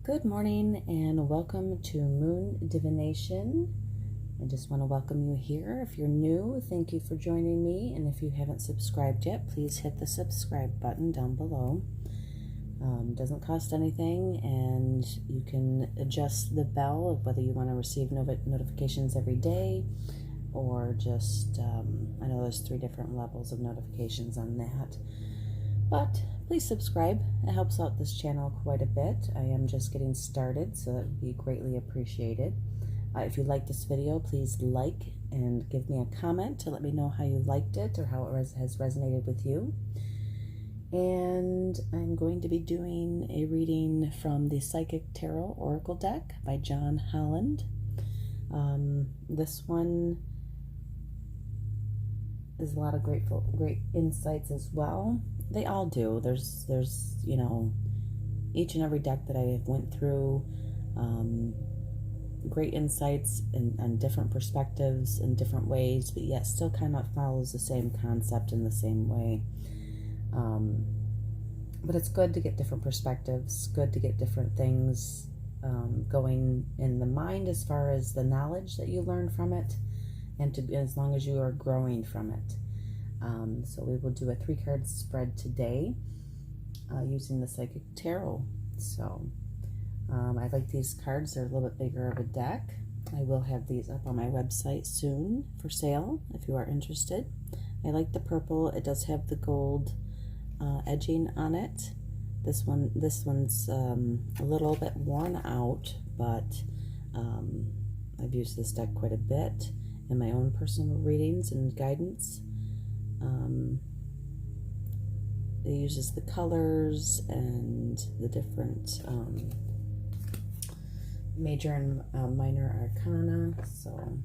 Good morning and welcome to Moon Divination. I just want to welcome you here. If you're new, thank you for joining me. And if you haven't subscribed yet, please hit the subscribe button down below. Doesn't cost anything, and you can adjust the bell of whether you want to receive notifications every day or just, I know there's 3 different levels of notifications on that. But please subscribe. It helps out this channel quite a bit. I am just getting started, so that would be greatly appreciated. If you like this video, please like and give me a comment to let me know how you liked it or how it has resonated with you. And I'm going to be doing a reading from the Psychic Tarot Oracle deck by John Holland. This one is a lot of great insights as well. They all do. There's you know, each and every deck that I have went through, great insights and different perspectives in different ways, but yet still kind of follows the same concept in the same way. But it's good to get different perspectives, good to get different things going in the mind as far as the knowledge that you learn from it, and as long as you are growing from it. So we will do a 3-card spread today using the Psychic Tarot. So I like these cards. They're a little bit bigger of a deck. I will have these up on my website soon for sale if you are interested. I like the purple. It does have the gold edging on it. This one's a little bit worn out, but I've used this deck quite a bit in my own personal readings and guidance. It uses the colors and the different major and minor arcana. So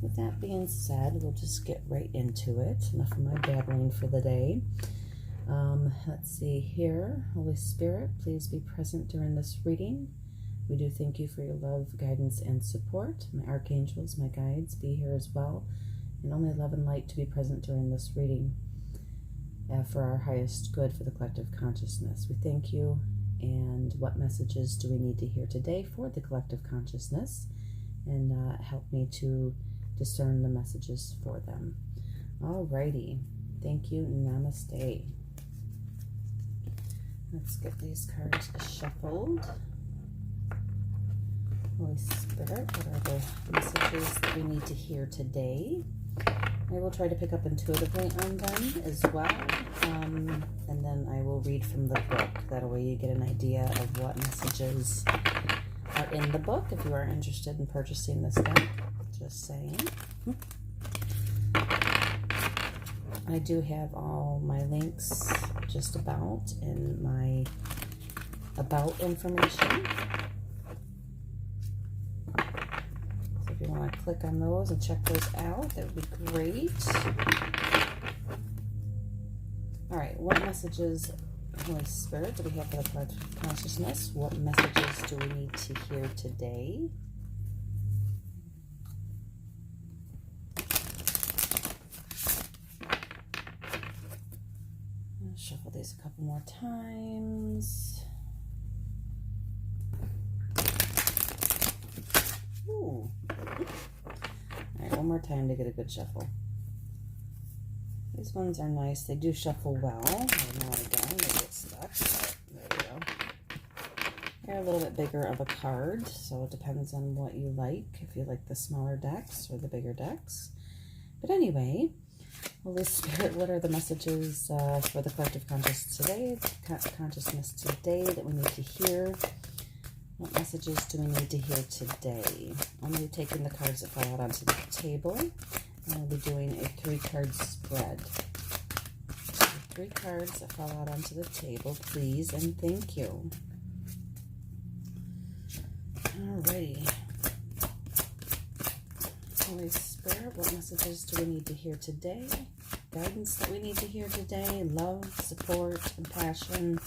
with that being said, we'll just get right into it. Enough of my babbling for the day. Let's see here. Holy Spirit, please be present during this reading. We do thank you for your love, guidance, and support. My archangels, my guides, be here as well. And only love and light to be present during this reading for our highest good for the collective consciousness. We thank you. And what messages do we need to hear today for the collective consciousness? And help me to discern the messages for them. Alrighty. Thank you. Namaste. Let's get these cards shuffled. Holy Spirit, what are the messages that we need to hear today? I will try to pick up intuitively on them as well, and then I will read from the book. That way you get an idea of what messages are in the book if you are interested in purchasing this deck. Just saying. I do have all my links just about in my about information. If you want to click on those and check those out, that would be great. All right, what messages, Holy Spirit, do we have for the collective consciousness? What messages do we need to hear today? I'll shuffle these a couple more times. Ooh. Alright, one more time to get a good shuffle. These ones are nice. They do shuffle well. I don't know what again. They get stuck. But there we go. They're a little bit bigger of a card, so it depends on what you like. If you like the smaller decks or the bigger decks. But anyway, Holy Spirit, what are the messages for the collective consciousness today that we need to hear? What messages do we need to hear today? I'm going to be taking the cards that fall out onto the table, and I'll be doing a 3-card spread. So 3 cards that fall out onto the table, please, and thank you. Alrighty. Holy Spirit, what messages do we need to hear today? Guidance that we need to hear today? Love, support, compassion.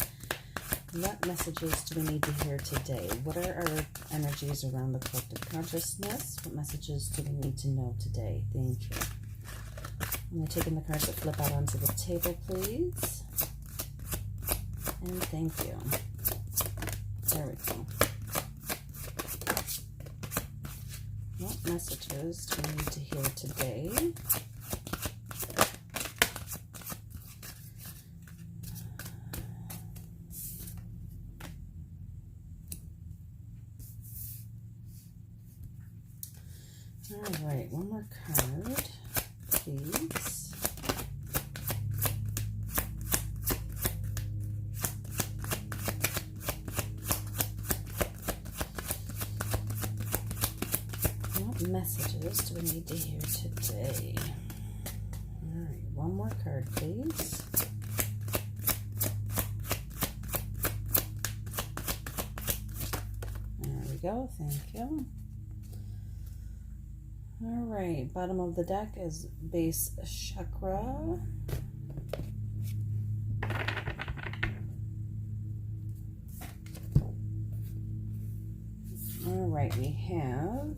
What messages do we need to hear today? What are our energies around the collective consciousness? What messages do we need to know today? Thank you. I'm going to take in the cards that flip out onto the table, please. And thank you. There we go. What messages do we need to hear today? All right, one more card, please. What messages do we need to hear today? All right, one more card, please. There we go, thank you. All right, bottom of the deck is base chakra. All right, we have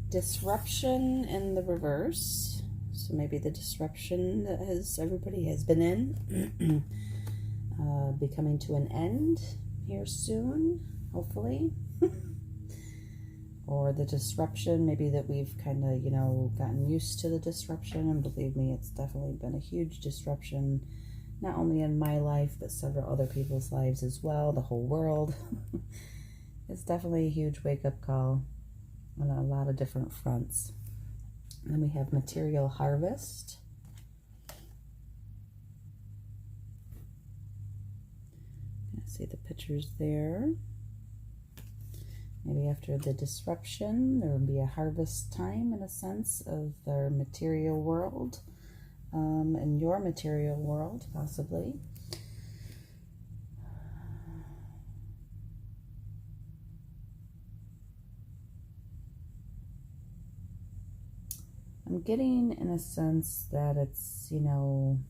disruption in the reverse. So maybe the disruption that everybody has been in be coming to an end here soon, hopefully. Or the disruption, maybe that we've kind of, gotten used to the disruption. And believe me, it's definitely been a huge disruption, not only in my life, but several other people's lives as well, the whole world. It's definitely a huge wake-up call on a lot of different fronts. And then we have material harvest. You can see the pictures there. Maybe after the disruption, there will be a harvest time, in a sense, of their material world, and your material world, possibly. I'm getting, in a sense, that it's, material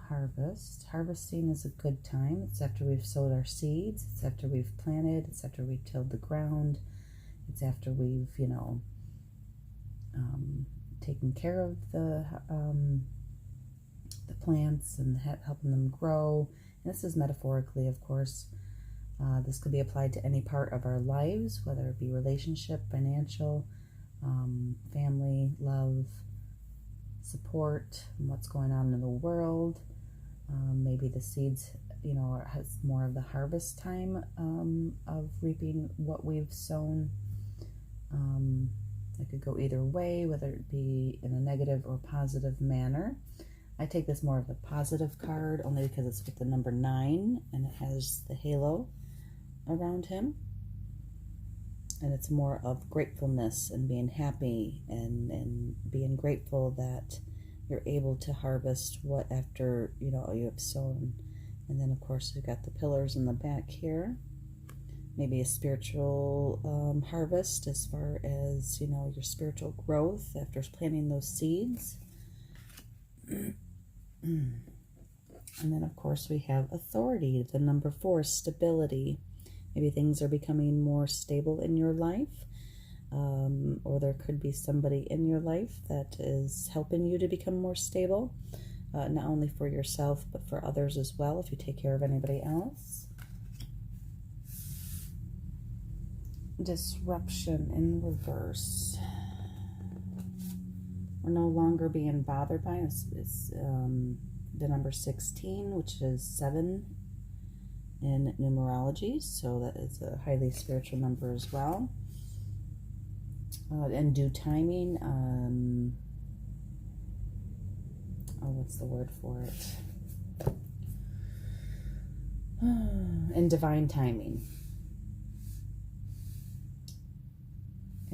harvest. Harvesting is a good time. It's after we've sowed our seeds. It's after we've planted. It's after we've tilled the ground. It's after we've, taken care of the plants and helping them grow. And this is metaphorically, of course. This could be applied to any part of our lives, whether it be relationship, financial, family, love, support, and what's going on in the world. Maybe the seeds, has more of the harvest time of reaping what we've sown. It could go either way, whether it be in a negative or positive manner. I take this more of a positive card, only because it's with the number 9, and it has the halo around him. And it's more of gratefulness and being happy and being grateful that you're able to harvest what after, you have sown. And then, of course, we've got the pillars in the back here. Maybe a spiritual harvest as far as, your spiritual growth after planting those seeds. And then, of course, we have authority, the number 4, stability. Maybe things are becoming more stable in your life, or there could be somebody in your life that is helping you to become more stable, not only for yourself, but for others as well, if you take care of anybody else. Disruption in reverse. We're no longer being bothered by it. It's the number 16, which is 7 in numerology, so that is a highly spiritual number as well. In due timing, what's the word for it? In divine timing.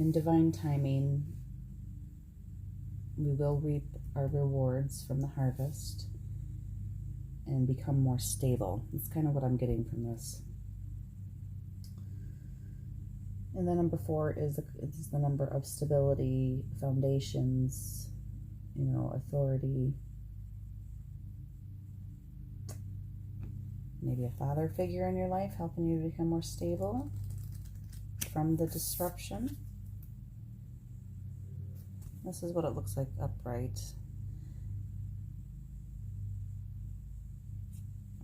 In divine timing, we will reap our rewards from the harvest and become more stable. That's kind of what I'm getting from this. And the number 4 is the number of stability, foundations, authority. Maybe a father figure in your life helping you to become more stable from the disruption. This is what it looks like upright.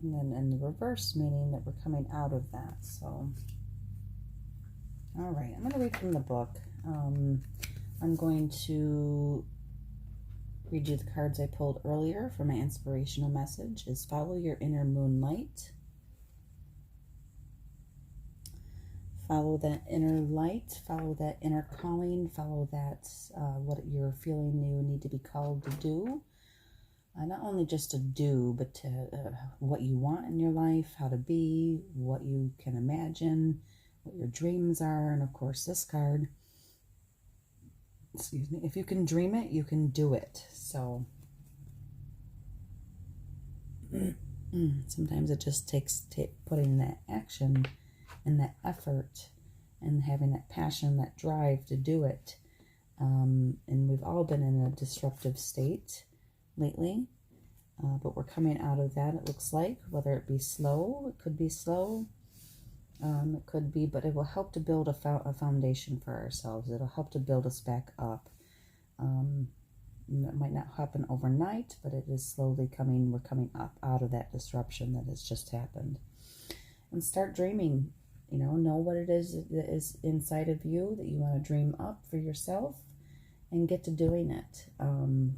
And then in the reverse, meaning that we're coming out of that. So, all right, I'm going to read from the book. I'm going to read you the cards I pulled earlier for my inspirational message is follow your inner moonlight. Follow that inner light, follow that inner calling, follow that what you're feeling you need to be called to do. Not only just to do, but to what you want in your life, how to be, what you can imagine, what your dreams are, and of course this card, excuse me, if you can dream it, you can do it. So sometimes it just takes putting that action and that effort and having that passion, that drive to do it. And we've all been in a disruptive state lately, but we're coming out of that, it looks like, whether it be slow, it could be slow, it could be, but it will help to build a foundation for ourselves. It'll help to build us back up. It might not happen overnight, but it is slowly coming, we're coming up out of that disruption that has just happened. And start dreaming, know what it is that is inside of you that you want to dream up for yourself. And get to doing it.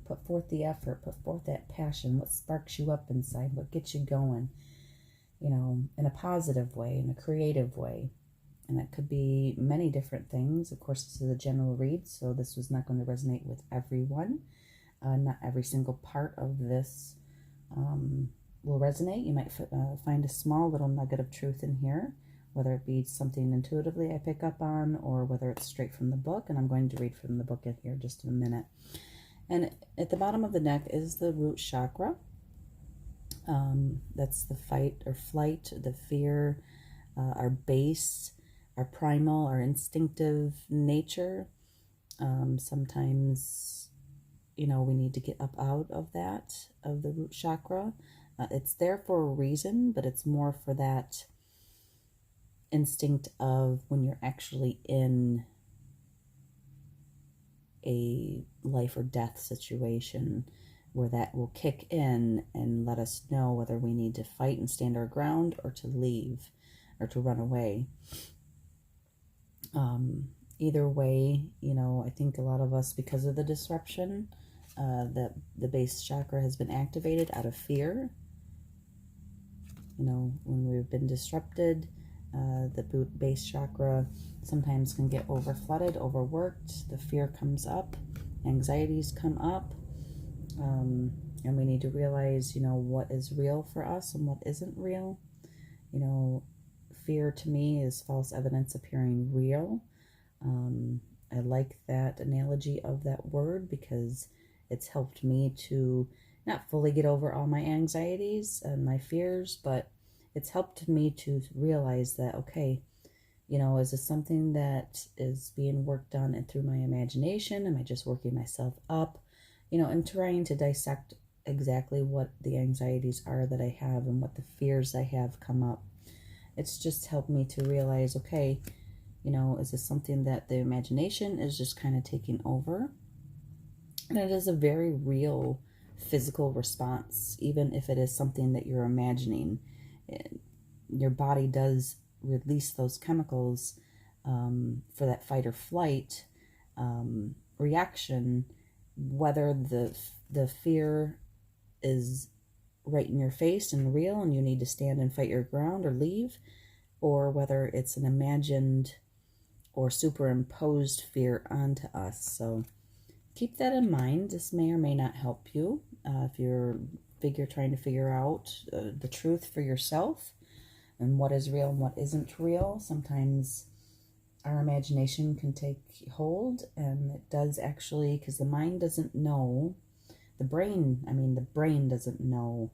Put forth the effort, put forth that passion, what sparks you up inside, what gets you going, in a positive way, in a creative way. And it could be many different things. Of course, this is a general read, so this was not going to resonate with everyone. Not every single part of this will resonate. You might find a small little nugget of truth in here, whether it be something intuitively I pick up on or whether it's straight from the book. And I'm going to read from the book in here just in a minute. And at the bottom of the neck is the root chakra. That's the fight or flight, the fear, our base, our primal, our instinctive nature. Sometimes, we need to get up out of that, of the root chakra. It's there for a reason, but it's more for that instinct of when you're actually in a life or death situation where that will kick in and let us know whether we need to fight and stand our ground or to leave or to run away. Either way, I think a lot of us, because of the disruption, that the base chakra has been activated out of fear. When we've been disrupted, the base chakra sometimes can get overflooded, overworked. The fear comes up, anxieties come up, and we need to realize, what is real for us and what isn't real. Fear to me is false evidence appearing real. I like that analogy of that word because it's helped me to not fully get over all my anxieties and my fears, but it's helped me to realize that, okay, is this something that is being worked on and through my imagination? Am I just working myself up? And trying to dissect exactly what the anxieties are that I have and what the fears I have come up. It's just helped me to realize, okay, is this something that the imagination is just kind of taking over? And it is a very real physical response, even if it is something that you're imagining. Your body does release those chemicals for that fight or flight reaction, whether the fear is right in your face and real and you need to stand and fight your ground or leave, or whether it's an imagined or superimposed fear onto us. So keep that in mind. This may or may not help you if you're trying to figure out the truth for yourself and what is real and what isn't real. Sometimes our imagination can take hold, and it does actually, because the mind doesn't know, the brain doesn't know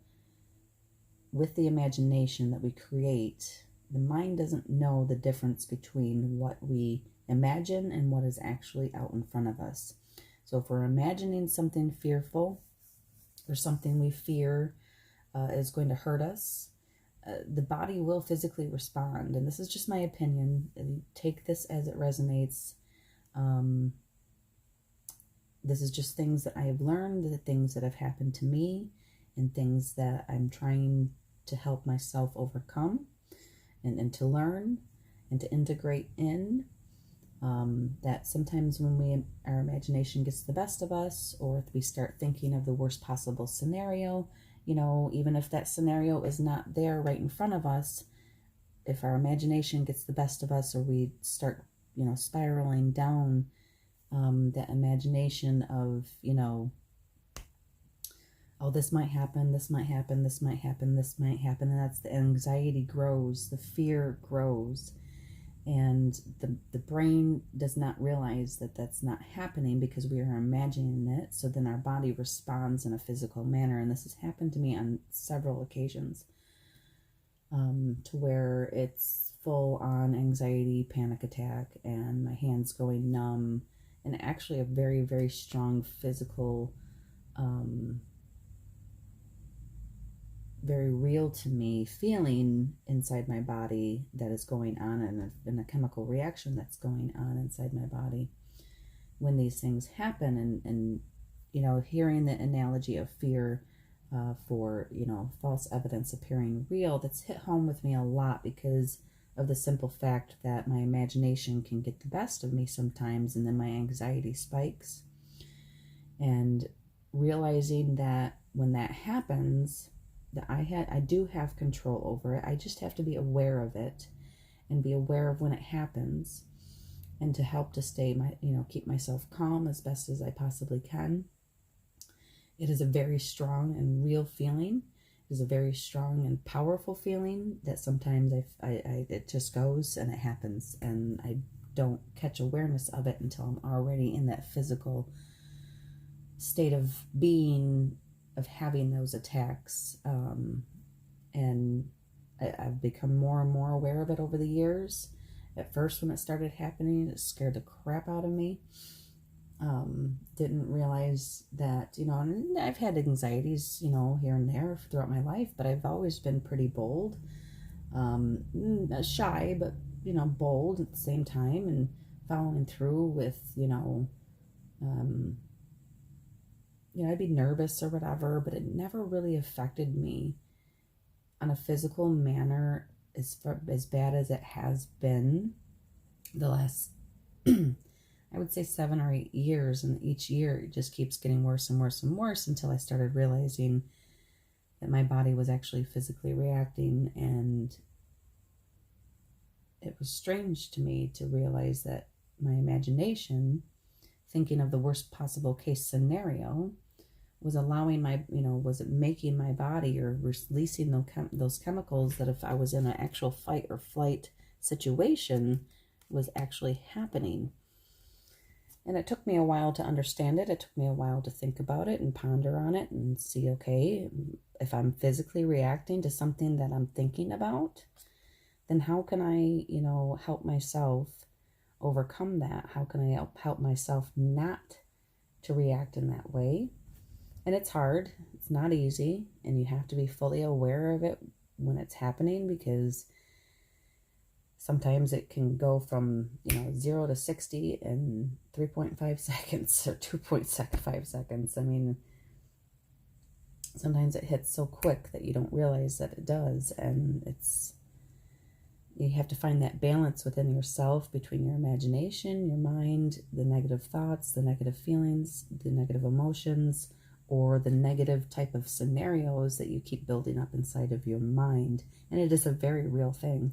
with the imagination that we create. The mind doesn't know the difference between what we imagine and what is actually out in front of us. So if we're imagining something fearful or something we fear is going to hurt us, the body will physically respond. And this is just my opinion. Take this as it resonates. This is just things that I have learned, the things that have happened to me, and things that I'm trying to help myself overcome and to learn and to integrate in. That sometimes when our imagination gets the best of us, or if we start thinking of the worst possible scenario, even if that scenario is not there right in front of us, if our imagination gets the best of us, or we start, spiraling down that imagination of, oh, this might happen, this might happen, this might happen, this might happen, and that's the anxiety grows, the fear grows. And the brain does not realize that that's not happening because we are imagining it. So then our body responds in a physical manner. And this has happened to me on several occasions, to where it's full on anxiety, panic attack, and my hands going numb, and actually a very, very strong physical, very real to me feeling inside my body that is going on, and a chemical reaction that's going on inside my body when these things happen. And hearing the analogy of fear for false evidence appearing real, that's hit home with me a lot because of the simple fact that my imagination can get the best of me sometimes, and then my anxiety spikes. And realizing that when that happens, that I do have control over it. I just have to be aware of it and be aware of when it happens, and to help to stay keep myself calm as best as I possibly can. It is a very strong and real feeling. It is a very strong and powerful feeling that sometimes it just goes and it happens, and I don't catch awareness of it until I'm already in that physical state of being, of having those attacks. And I've become more and more aware of it over the years. At first, when it started happening, it scared the crap out of me. Didn't realize that, and I've had anxieties, here and there throughout my life, but I've always been pretty bold, shy, but, bold at the same time, and following through with, I'd be nervous or whatever, but it never really affected me on a physical manner as bad as it has been the last, I would say 7 or 8 years. And each year it just keeps getting worse and worse and worse until I started realizing that my body was actually physically reacting. And it was strange to me to realize that my imagination, thinking of the worst possible case scenario, was allowing was it making my body, or releasing those chemicals that if I was in an actual fight or flight situation was actually happening. And it took me a while to understand it. It took me a while to think about it and ponder on it and see, okay, if I'm physically reacting to something that I'm thinking about, then how can I, help myself overcome that? How can I help myself not to react in that way? And it's hard. It's not easy. And you have to be fully aware of it when it's happening, because sometimes it can go from, 0 to 60 in 3.5 seconds or 2.5 seconds. I mean, sometimes it hits so quick that you don't realize that it does. And you have to find that balance within yourself between your imagination, your mind, the negative thoughts, the negative feelings, the negative emotions, or the negative type of scenarios that you keep building up inside of your mind. And it is a very real thing.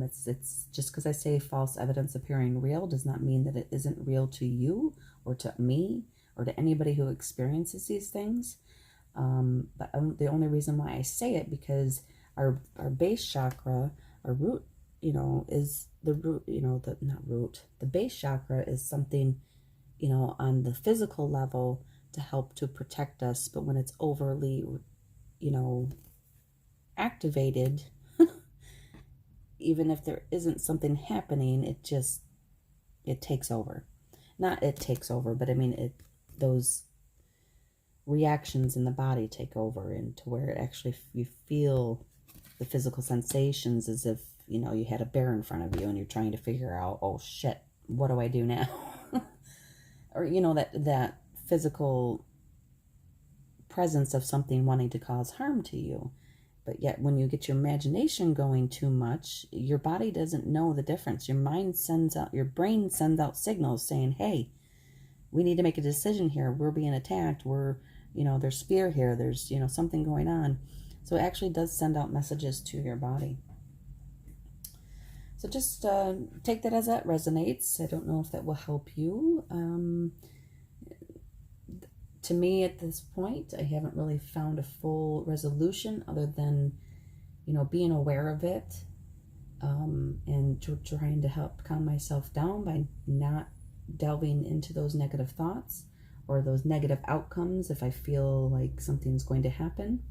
It's just because I say false evidence appearing real does not mean that it isn't real to you or to me or to anybody who experiences these things. But the only reason why I say it, because our base chakra, our root, is the root, the base chakra is something, on the physical level to help to protect us. But when it's overly, activated, even if there isn't something happening, it takes over. Not it takes over, but I mean, those reactions in the body take over, and to where it actually, you feel the physical sensations as if, you had a bear in front of you and you're trying to figure out, oh shit, what do I do now? Or, that physical presence of something wanting to cause harm to you. But yet when you get your imagination going too much, your body doesn't know the difference. Your brain sends out signals saying, hey, we need to make a decision here. We're being attacked. There's fear here. There's, something going on. So it actually does send out messages to your body. So just take that as that resonates. I don't know if that will help you. To me, at this point, I haven't really found a full resolution other than, being aware of it, and trying to help calm myself down by not delving into those negative thoughts or those negative outcomes if I feel like something's going to happen,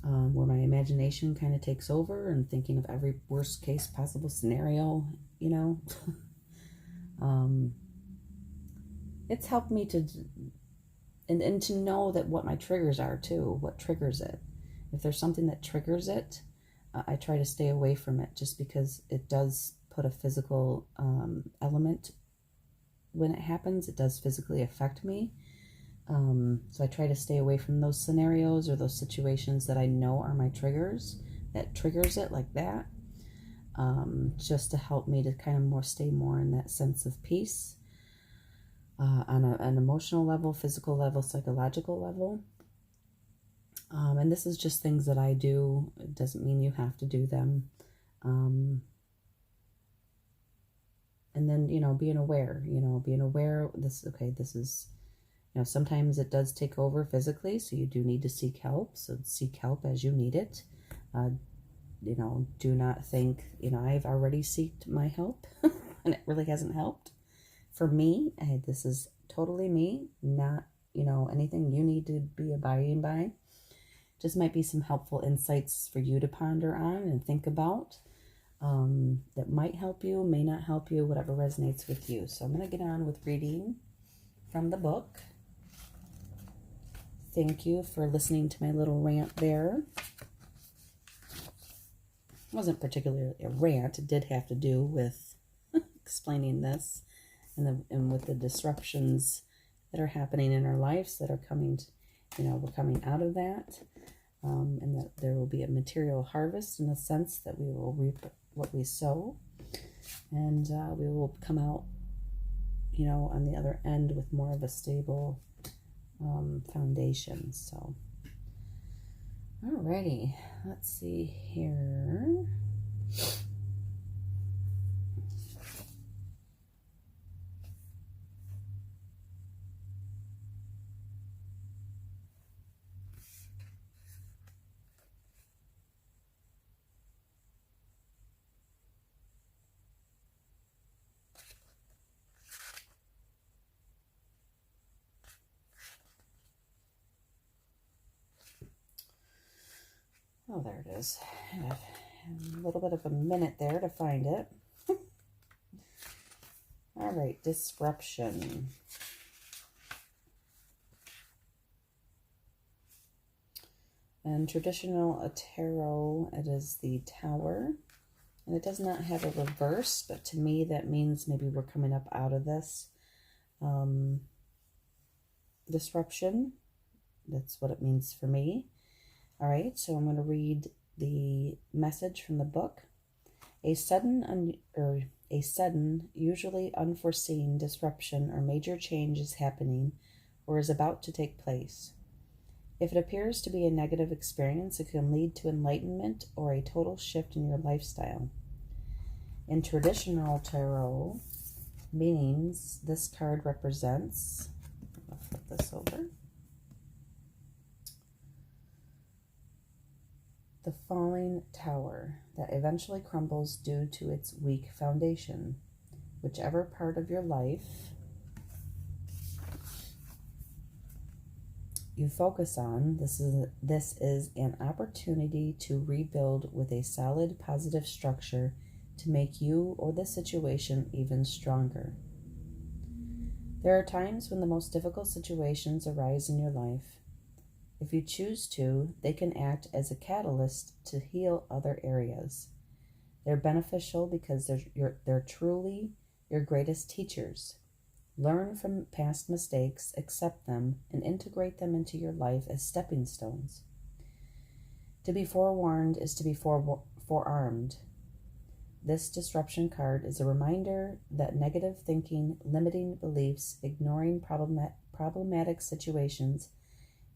where my imagination kind of takes over and thinking of every worst case possible scenario, it's helped me to and to know that what my triggers are too, what triggers it. If there's something that triggers it, I try to stay away from it, just because it does put a physical element when it happens. It does physically affect me. So I try to stay away from those scenarios or those situations that I know are my triggers, that triggers it like that, just to help me to kind of stay more in that sense of peace, on an emotional level, physical level, psychological level. And this is just things that I do. It doesn't mean you have to do them. And then, being aware, this is, sometimes it does take over physically, so you do need to seek help. So seek help as you need it. Do not think, I've already sought my help and it really hasn't helped. For me, this is totally me, not, anything you need to be abiding by. Just might be some helpful insights for you to ponder on and think about, that might help you, may not help you, whatever resonates with you. So I'm going to get on with reading from the book. Thank you for listening to my little rant there. It wasn't particularly a rant. It did have to do with explaining this and with the disruptions that are happening in our lives that are coming, we're coming out of that, and that there will be a material harvest in the sense that we will reap what we sow, and we will come out, on the other end with more of a stable foundation. So, alrighty, let's see here. Oh, there it is. I have a little bit of a minute there to find it. All right, disruption. And traditional tarot, it is the Tower. And it does not have a reverse, but to me that means maybe we're coming up out of this disruption. That's what it means for me. All right, so I'm going to read the message from the book. A sudden, usually unforeseen disruption or major change is happening or is about to take place. If it appears to be a negative experience, it can lead to enlightenment or a total shift in your lifestyle. In traditional tarot meanings, this card represents, I'll flip this over, the falling tower that eventually crumbles due to its weak foundation. Whichever part of your life you focus on, this is an opportunity to rebuild with a solid, positive structure to make you or the situation even stronger. There are times when the most difficult situations arise in your life. If you choose to, they can act as a catalyst to heal other areas. They're beneficial because they're truly your greatest teachers. Learn from past mistakes, accept them, and integrate them into your life as stepping stones. To be forewarned is to be forearmed. This disruption card is a reminder that negative thinking, limiting beliefs, ignoring problematic situations,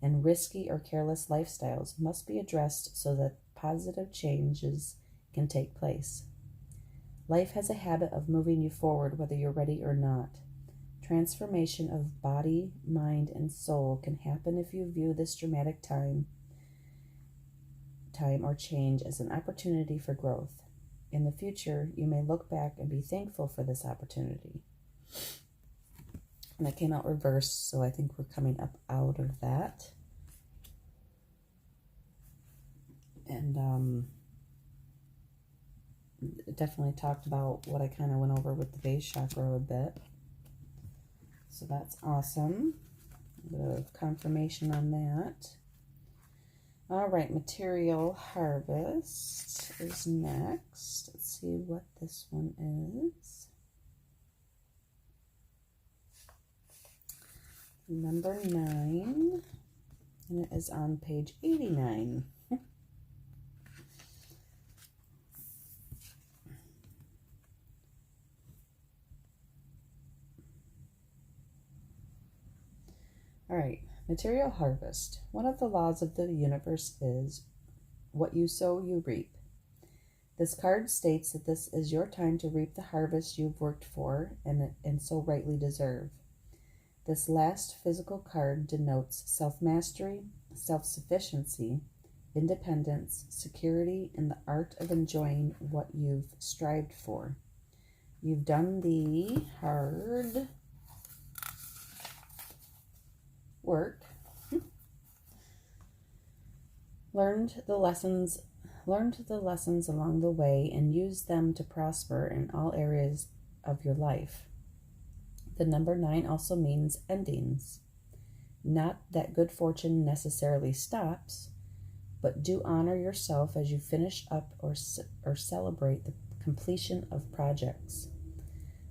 and risky or careless lifestyles must be addressed so that positive changes can take place. Life has a habit of moving you forward whether you're ready or not. Transformation of body, mind, and soul can happen if you view this dramatic time or change as an opportunity for growth. In the future, you may look back and be thankful for this opportunity. And it came out reversed, so I think we're coming up out of that. And it definitely talked about what I kind of went over with the base chakra a bit. So that's awesome. A bit of confirmation on that. All right, Material Harvest is next. Let's see what this one is. Number 9, and it is on page 89. All right. Material harvest. One of the laws of the universe is what you sow, you reap. This card states that this is your time to reap the harvest you've worked for and so rightly deserve. This last physical card denotes self-mastery, self-sufficiency, independence, security, and the art of enjoying what you've strived for. You've done the hard work, learned the lessons along the way, and used them to prosper in all areas of your life. The number 9 also means endings. Not that good fortune necessarily stops, but do honor yourself as you finish up or celebrate the completion of projects.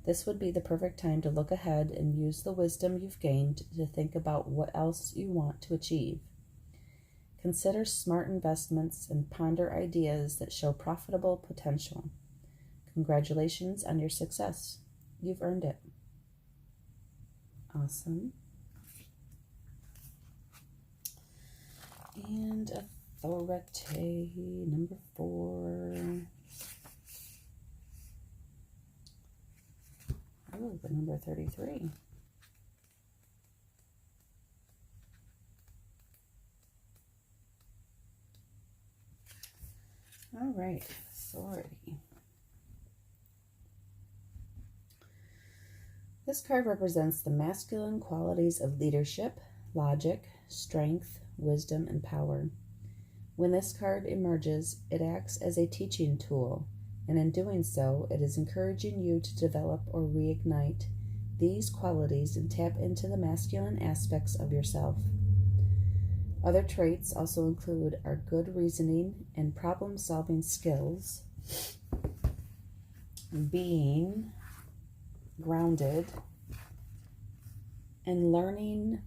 This would be the perfect time to look ahead and use the wisdom you've gained to think about what else you want to achieve. Consider smart investments and ponder ideas that show profitable potential. Congratulations on your success. You've earned it. Awesome. And Authority, number 4. Oh, the number 33. All right, Authority. This card represents the masculine qualities of leadership, logic, strength, wisdom, and power. When this card emerges, it acts as a teaching tool, and in doing so, it is encouraging you to develop or reignite these qualities and tap into the masculine aspects of yourself. Other traits also include our good reasoning and problem-solving skills, being grounded, and learning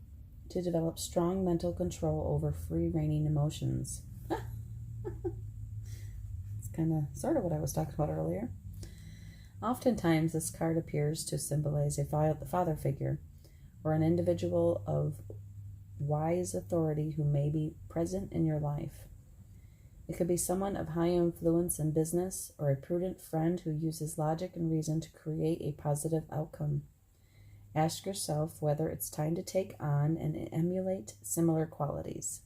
to develop strong mental control over free-reigning emotions. Kind of sort of what I was talking about earlier. Oftentimes this card appears to symbolize a father figure or an individual of wise authority who may be present in your life. It could be someone of high influence in business or a prudent friend who uses logic and reason to create a positive outcome. Ask yourself whether it's time to take on and emulate similar qualities.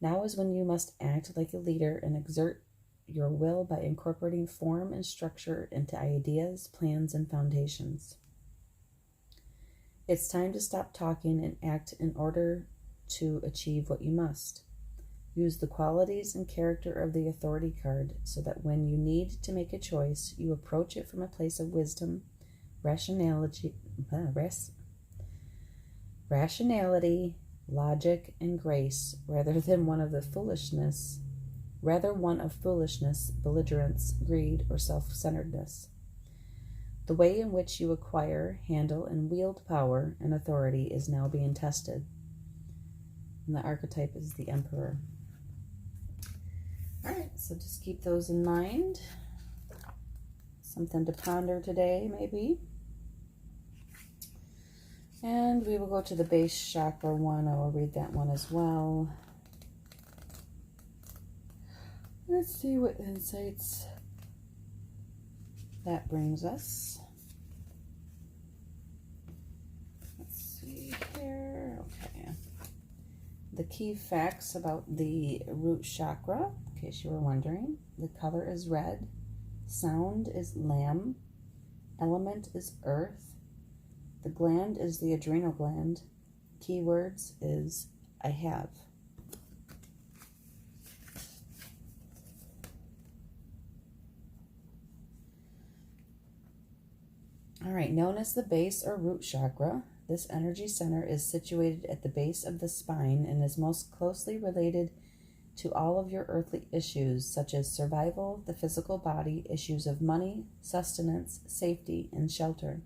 Now is when you must act like a leader and exert your will by incorporating form and structure into ideas, plans, and foundations. It's time to stop talking and act in order to achieve what you must. Use the qualities and character of the Authority card so that when you need to make a choice, you approach it from a place of wisdom, rationality, logic, and grace, rather one of foolishness, belligerence, greed, or self-centeredness. The way in which you acquire, handle, and wield power and authority is now being tested. And the archetype is the Emperor. All right, so just keep those in mind. Something to ponder today, maybe. And we will go to the base chakra one. I will read that one as well. Let's see what insights that brings us. Let's see here. Okay. The key facts about the root chakra, in case you were wondering. The color is red. Sound is lamb. Element is earth. The gland is the adrenal gland. Keywords is I have. All right, known as the base or root chakra, this energy center is situated at the base of the spine and is most closely related to all of your earthly issues, such as survival, the physical body, issues of money, sustenance, safety, and shelter.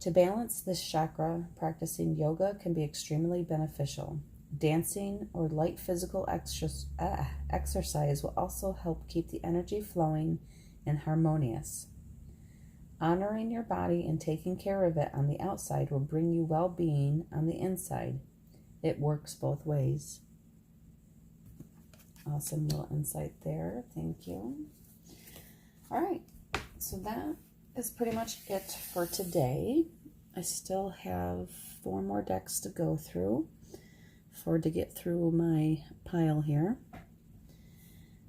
To balance this chakra, practicing yoga can be extremely beneficial. Dancing or light physical exercise will also help keep the energy flowing and harmonious. Honoring your body and taking care of it on the outside will bring you well-being on the inside. It works both ways. Awesome little insight there. Thank you. All right, so that is pretty much it for today. I still have 4 more decks to go through to get through my pile here.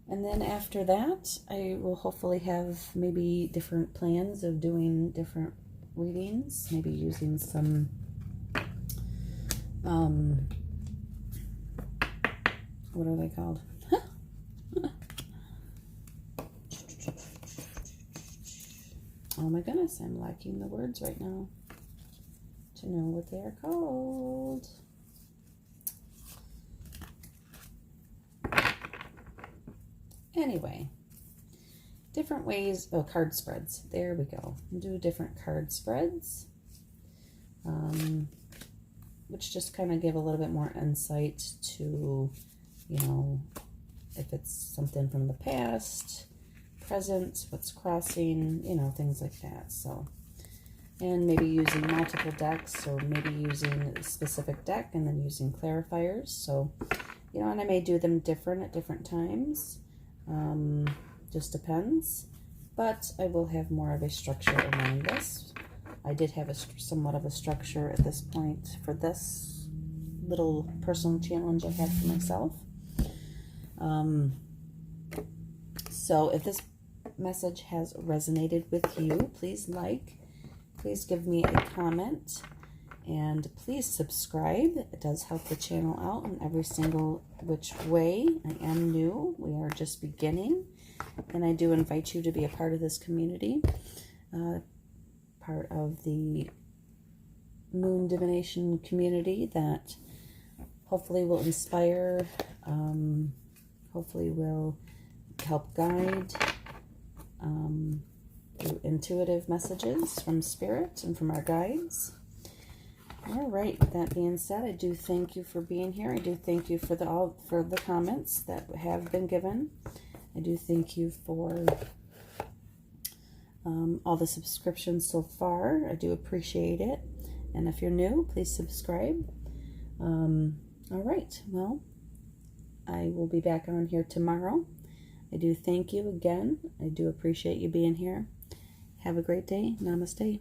And then after that, I will hopefully have maybe different plans of doing different readings, maybe using some what are they called? Oh my goodness, I'm lacking the words right now to know what they are called. Anyway, different ways, card spreads. There we go. Do different card spreads, which just kind of give a little bit more insight to, you know, if it's something from the past, present, what's crossing, you know, things like that. So, and maybe using multiple decks, or maybe using a specific deck and then using clarifiers. So, you know, and I may do them different at different times. Just depends, but I will have more of a structure around this. I did have somewhat of a structure at this point for this little personal challenge I had for myself. So if this message has resonated with you, please please give me a comment, and please subscribe. It does help the channel out in every single which way. I am new. We are just beginning. And I do invite you to be a part of this community, part of the Moon Divination community that hopefully will inspire, hopefully will help guide through intuitive messages from Spirit and from our guides. All right, with that being said, I do thank you for being here. I do thank you for the comments that have been given. I do thank you for all the subscriptions so far. I do appreciate it. And if you're new, please subscribe. All right, well, I will be back on here tomorrow. I do thank you again. I do appreciate you being here. Have a great day. Namaste.